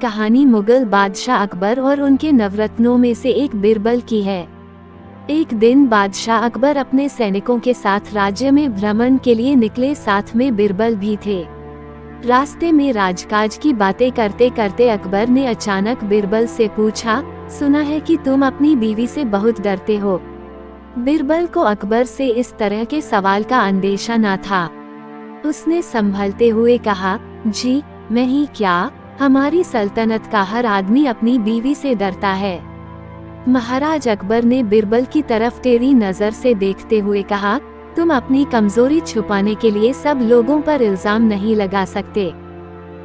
कहानी मुगल बादशाह अकबर और उनके नवरत्नों में से एक बिरबल की है। एक दिन बादशाह अकबर अपने सैनिकों के साथ राज्य में भ्रमण के लिए निकले, साथ में बिरबल भी थे। रास्ते में राजकाज की बातें करते करते अकबर ने अचानक बिरबल से पूछा, सुना है कि तुम अपनी बीवी से बहुत डरते हो। बिरबल को अकबर से इस तरह के सवाल का अंदेशा न था। उसने संभलते हुए कहा, जी मैं ही क्या, हमारी सल्तनत का हर आदमी अपनी बीवी से डरता है। महाराज अकबर ने बिरबल की तरफ टेढ़ी नजर से देखते हुए कहा, तुम अपनी कमजोरी छुपाने के लिए सब लोगों पर इल्जाम नहीं लगा सकते।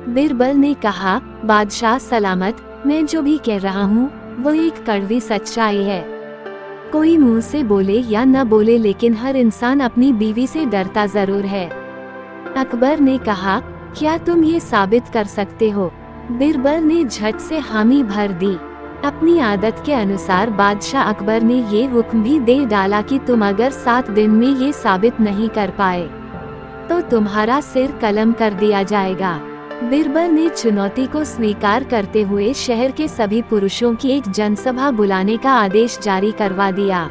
बिरबल ने कहा, बादशाह सलामत, मैं जो भी कह रहा हूँ वो एक कड़वी सच्चाई है। कोई मुंह से बोले या न बोले, लेकिन हर इंसान अपनी बीवी से डरता जरूर है। अकबर ने कहा, क्या तुम ये साबित कर सकते हो? बिरबल ने झट से हामी भर दी। अपनी आदत के अनुसार बादशाह अकबर ने ये हुक्म भी दे डाला कि तुम अगर 7 दिन में ये साबित नहीं कर पाए तो तुम्हारा सिर कलम कर दिया जाएगा। बिरबल ने चुनौती को स्वीकार करते हुए शहर के सभी पुरुषों की एक जनसभा बुलाने का आदेश जारी करवा दिया।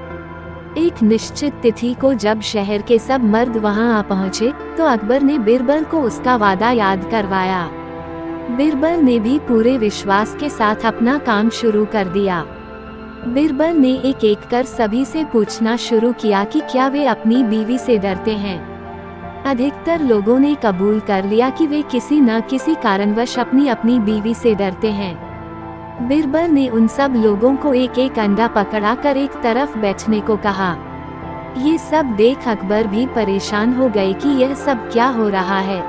एक निश्चित तिथि को जब शहर के सब मर्द वहां आ पहुंचे तो अकबर ने बिरबल को उसका वादा याद करवाया। बिरबल ने भी पूरे विश्वास के साथ अपना काम शुरू कर दिया। बिरबल ने एक एक कर सभी से पूछना शुरू किया कि क्या वे अपनी बीवी से डरते हैं। अधिकतर लोगों ने कबूल कर लिया कि वे किसी न किसी कारणवश अपनी अपनी बीवी से डरते हैं। बिरबल ने उन सब लोगों को एक एक अंडा पकड़ा कर एक तरफ बैठने को कहा। ये सब देख अकबर भी परेशान हो गए कि यह सब क्या हो रहा है।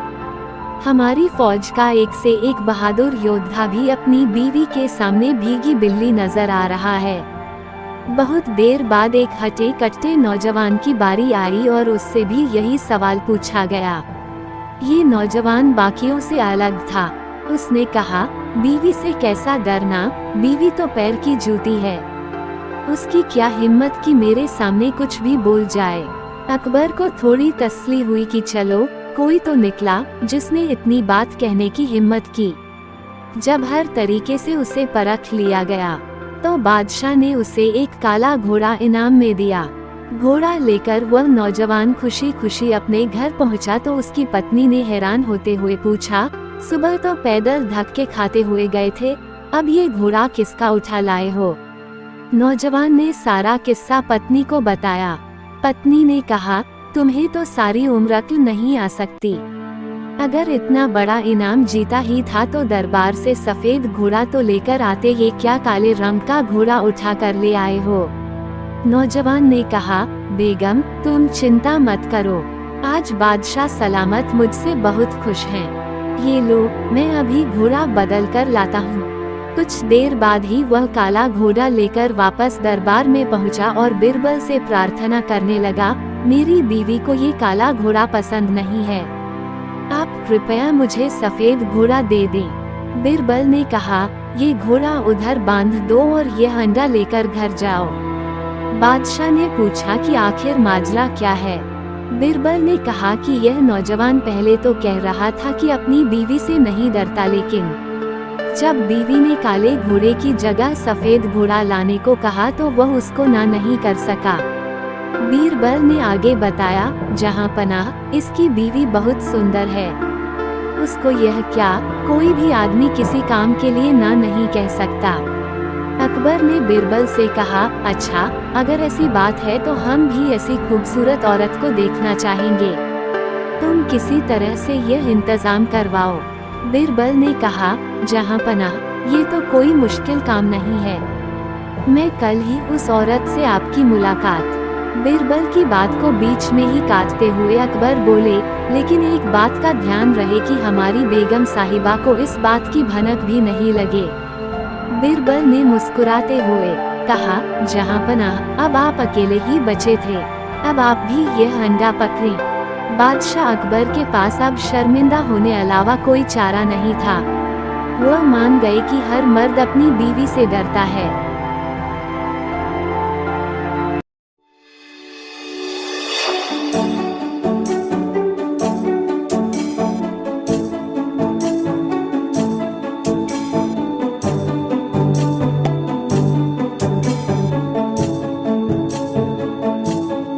हमारी फौज का एक से एक बहादुर योद्धा भी अपनी बीवी के सामने भीगी बिल्ली नजर आ रहा है। बहुत देर बाद एक हटे कट्टे नौजवान की बारी आई और उससे भी यही सवाल पूछा गया। ये नौजवान बाकियों से अलग था। उसने कहा, बीवी से कैसा डरना, बीवी तो पैर की जूती है। उसकी क्या हिम्मत कि मेरे सामने कुछ भी बोल जाए। अकबर को थोड़ी तसल्ली हुई कि चलो कोई तो निकला जिसने इतनी बात कहने की हिम्मत की। जब हर तरीके से उसे परख लिया गया तो बादशाह ने उसे एक काला घोड़ा इनाम में दिया। घोड़ा लेकर वह नौजवान खुशी खुशी अपने घर पहुंचा तो उसकी पत्नी ने हैरान होते हुए पूछा, सुबह तो पैदल धक्के खाते हुए गए थे, अब ये घोड़ा किसका उठा लाए हो? नौजवान ने सारा किस्सा पत्नी को बताया। पत्नी ने कहा, तुम्हें तो सारी उम्र अक्ल नहीं आ सकती। अगर इतना बड़ा इनाम जीता ही था तो दरबार से सफेद घोड़ा तो लेकर आते, ये क्या काले रंग का घोड़ा उठा कर ले आए हो? नौजवान ने कहा, बेगम तुम चिंता मत करो, आज बादशाह सलामत मुझसे बहुत खुश हैं। ये लो, मैं अभी घोड़ा बदल कर लाता हूँ। कुछ देर बाद ही वह काला घोड़ा लेकर वापस दरबार में पहुँचा और बिरबल से प्रार्थना करने लगा, मेरी बीवी को ये काला घोड़ा पसंद नहीं है, आप कृपया मुझे सफेद घोड़ा दे दें। बिरबल ने कहा, ये घोड़ा उधर बांध दो और यह अंडा लेकर घर जाओ। बादशाह ने पूछा कि आखिर माजरा क्या है? बिरबल ने कहा कि यह नौजवान पहले तो कह रहा था कि अपनी बीवी से नहीं डरता, लेकिन जब बीवी ने काले घोड़े की जगह सफेद घोड़ा लाने को कहा तो वह उसको ना नहीं कर सका। बीरबल ने आगे बताया, जहां पनाह इसकी बीवी बहुत सुंदर है, उसको यह क्या कोई भी आदमी किसी काम के लिए ना नहीं कह सकता। अकबर ने बिरबल से कहा, अच्छा अगर ऐसी बात है तो हम भी ऐसी खूबसूरत औरत को देखना चाहेंगे, तुम किसी तरह से यह इंतजाम करवाओ। बिरबल ने कहा, जहां पनाह ये तो कोई मुश्किल काम नहीं है, मैं कल ही उस औरत से आपकी मुलाकात। बिरबल की बात को बीच में ही काटते हुए अकबर बोले, लेकिन एक बात का ध्यान रहे कि हमारी बेगम साहिबा को इस बात की भनक भी नहीं लगे। बिरबल ने मुस्कुराते हुए कहा, जहां पनाह अब आप अकेले ही बचे थे, अब आप भी यह अंडा पकड़ें। बादशाह अकबर के पास अब शर्मिंदा होने अलावा कोई चारा नहीं था। वह मान गए कि हर मर्द अपनी बीवी से डरता है।